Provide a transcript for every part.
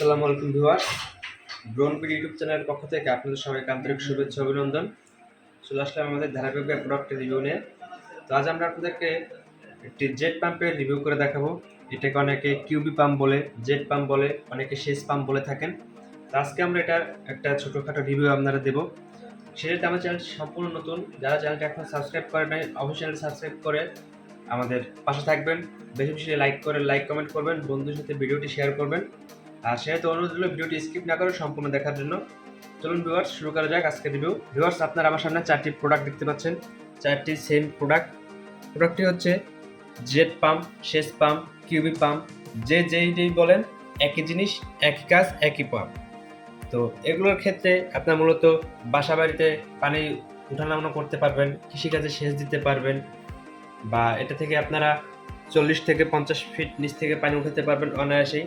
আসসালামু আলাইকুম viewers, ব্রোনবিড YouTube চ্যানেলের পক্ষ থেকে আপনাদের সবাইকে আন্তরিক শুভেচ্ছা অভিনন্দন। চলে আসলাম আমাদের ধারাবাহিক প্রোডাক্টের রিভিউ নিয়ে। তো আজ আমরা আপনাদেরকে একটি জেট পাম্পের রিভিউ করে দেখাবো। এটাকে অনেকে কিউবি পাম্প বলে, জেট পাম্প বলে, অনেকে শেষ পাম্প বলে থাকেন। তো আজকে আমরা এটা একটা ছোটোখাটো রিভিউ আপনারা দেবো। সেটাতে আমার চ্যানেলটি সম্পূর্ণ নতুন, যারা চ্যানেলটি এখন সাবস্ক্রাইব করে নাই অবশ্যই চ্যানেলটি সাবস্ক্রাইব করে আমাদের পাশে থাকবেন। বেশি বেশি লাইক কমেন্ট করবেন, বন্ধুদের সাথে ভিডিওটি শেয়ার করবেন। আর সেহেতু অনুরোধ হলো ভিডিওটি স্কিপ না করে সম্পূর্ণ দেখার জন্য। চলুন ভিউয়ার্স, শুরু করা যাক আজকের রিভিউ। ভিউয়ার্স, আপনারা আমার সামনে চারটি প্রোডাক্ট দেখতে পাচ্ছেন, চারটি সেম প্রোডাক্টটি হচ্ছে জেট পাম্প, শেষ পাম্প, কিউবি পাম্প। যেই বলেন একই জিনিস, একই কাজ, একই পাম্প। তো এগুলোর ক্ষেত্রে আপনার মূলত বাসা বাড়িতে পানি উঠানামা করতে পারবেন, কৃষিকাজে সেচ দিতে পারবেন, বা এটা থেকে আপনারা 40 থেকে 50 ফিট নিচ থেকে পানি উঠাতে পারবেন অনায়াসেই।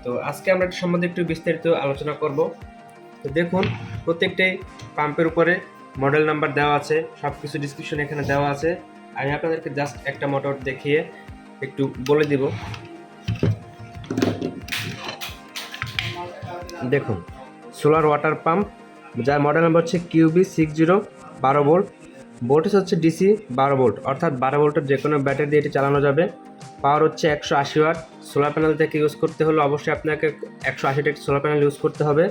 তো আজকে আমরা এটা সম্বন্ধে একটু বিস্তারিত আলোচনা করব। তো দেখুন, প্রত্যেকটাই পাম্পের উপরে মডেল নাম্বার দেওয়া আছে, সব কিছু ডিসক্রিপশন এখানে দেওয়া আছে। আমি আপনাদেরকে জাস্ট একটা মোটর দেখিয়ে একটু বলে দিব। দেখুন, সোলার ওয়াটার পাম্প, যার মডেল নাম্বার হচ্ছে কিউবি 60, 12 ভোল্ট। ভোল্টেজ হচ্ছে ডিসি 12 ভোল্ট, অর্থাৎ 12 ভোল্টের যে কোনো ব্যাটারি দিয়ে এটি চালানো যাবে। পাওয়ার হচ্ছে 180 ওয়াট। সোলার প্যানেল থেকে ইউজ করতে হলে অবশ্যই আপনাকে 180 ওয়াট সোলার প্যানেল ইউজ করতে হবে।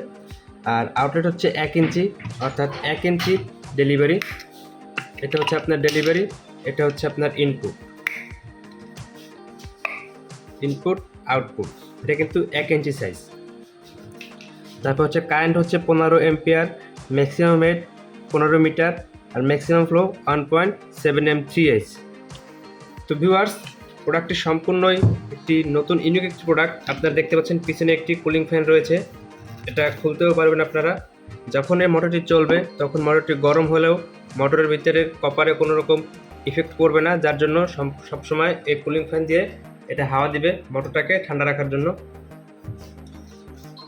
আর আউটলেট হচ্ছে 1 ইঞ্চি, অর্থাৎ 1 ইঞ্চি ডেলিভারি। এটা হচ্ছে আপনার ডেলিভারি, এটা হচ্ছে আপনার ইনপুট আউটপুট। এটা কিন্তু 1 ইঞ্চি সাইজ। তারপর হচ্ছে কারেন্ট হচ্ছে 15 এম্পিয়ার, ম্যাক্সিমাম হেড 15 মিটার, আর ম্যাক্সিমাম ফ্লো 1.7 M3H। তো ভিউয়ার্স, প্রোডাক্টটি সম্পূর্ণই একটি নতুন ইউনিক একটি প্রোডাক্ট। আপনারা দেখতে পাচ্ছেন পিছনে একটি কুলিং ফ্যান রয়েছে, এটা খুলতেও পারবেন আপনারা। যখন এই মোটরটি চলবে তখন মোটরটি গরম হলেও মোটরের ভিতরে কপারে কোনো রকম ইফেক্ট পড়বে না, যার জন্য সবসময় এই কুলিং ফ্যান দিয়ে এটা হাওয়া দিবে মোটরটাকে ঠান্ডা রাখার জন্য।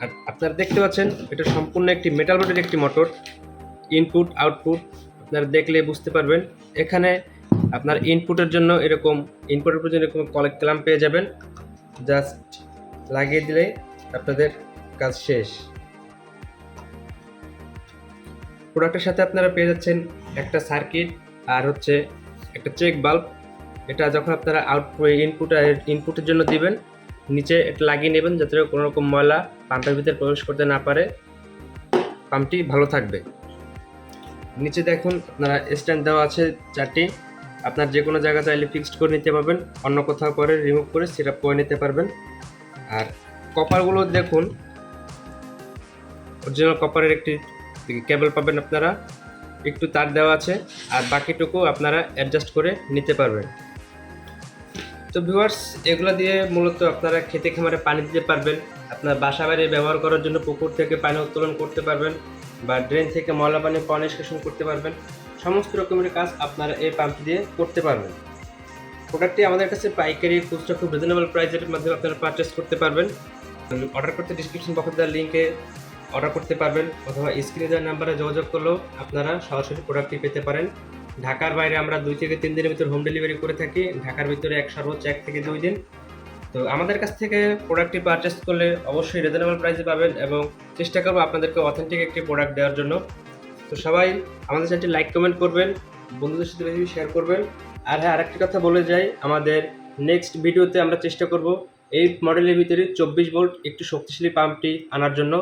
আর আপনারা দেখতে পাচ্ছেন এটা সম্পূর্ণ একটি মেটাল বডির একটি মোটর। ইনপুট আউটপুট আপনারা দেখলে বুঝতে পারবেন। এখানে আপনার ইনপুটের জন্য এরকম ক্ল্যাম্প পেয়ে যাবেন, জাস্ট লাগিয়ে দিলে আপনাদের কাজ শেষ। প্রোডাক্টের সাথে আপনারা পেয়ে যাচ্ছেন একটা সার্কিট আর হচ্ছে একটা চেক বাল্ব। এটা যখন আপনারা ইনপুটের জন্য দিবেন, নিচে এটা লাগিয়ে নেবেন যাতে কোনো রকম ময়লা পাম্পের ভিতরে প্রবেশ করতে না পারে, পাম্পটি ভালো থাকবে। নিচে দেখুন আপনারা স্ট্যান্ড দেওয়া আছে 4টি। আপনার যে কোনো জায়গা চাইলে ফিক্সড করে নিতে পারবেন, অন্য কোথাও করে রিমুভ করে সেটআপ করে নিতে পারবেন। আর কপারগুলো দেখুন, অরিজিনাল কপারের একটি কেবল পাবেন আপনারা, একটু তার দেওয়া আছে, আর বাকিটুকু আপনারা অ্যাডজাস্ট করে নিতে পারবেন। তো ভিউয়ার্স, এগুলো দিয়ে মূলত আপনারা খেতে খামারে পানি দিতে পারবেন, আপনার বাসা বাড়ি ব্যবহার করার জন্য পুকুর থেকে পানি উত্তোলন করতে পারবেন, বা ড্রেন থেকে ময়লা পানি নিষ্কাশন করতে পারবেন। সমস্ত রকমের কাজ আপনারা এই পাম্প দিয়ে করতে পারবেন। প্রোডাক্টটি আমাদের কাছে পাইকারি, খুচরা খুব রিজনেবল প্রাইসের মাধ্যমে আপনারা পারচেস করতে পারবেন। অর্ডার করতে ডিসক্রিপশন বক্সে দেওয়া লিঙ্কে অর্ডার করতে পারবেন, অথবা স্ক্রিনে দেওয়া নাম্বারে যোগাযোগ করলেও আপনারা সরাসরি প্রোডাক্টটি পেতে পারেন। ঢাকার বাইরে আমরা 2 থেকে 3 দিনের ভিতর হোম ডেলিভারি করে থাকি, ঢাকার ভিতরে সর্বোচ্চ 1 থেকে 2 দিন। তো আমাদের কাছ থেকে প্রোডাক্টটি পারচেস করলে অবশ্যই রিজনেবল প্রাইসে পাবেন, এবং চেষ্টা করবো আপনাদেরকে অথেন্টিক একটি প্রোডাক্ট দেওয়ার জন্য। তো সবাই আমাদের চ্যানেলটি লাইক কমেন্ট করবেন, বন্ধুদের সাথে বেশি শেয়ার করবেন। আর হ্যাঁ, আরেকটি কথা বলে যাই, আমাদের নেক্সট ভিডিওতে আমরা চেষ্টা করব এই মডেলের ভিতরে 24 ভোল্ট একটু শক্তিশালী পাম্পটি আনার জন্য।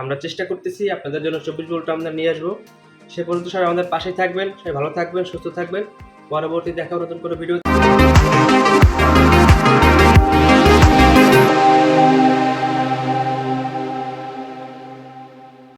আমরা চেষ্টা করতেছি আপনাদের জন্য 24 ভোল্ট আমরা নিয়ে আসবো। সে পর্যন্ত সবাই আমাদের পাশেই থাকবেন, সবাই ভালো থাকবেন, সুস্থ থাকবেন। পরবর্তী দেখা নতুন কোনো ভিডিও।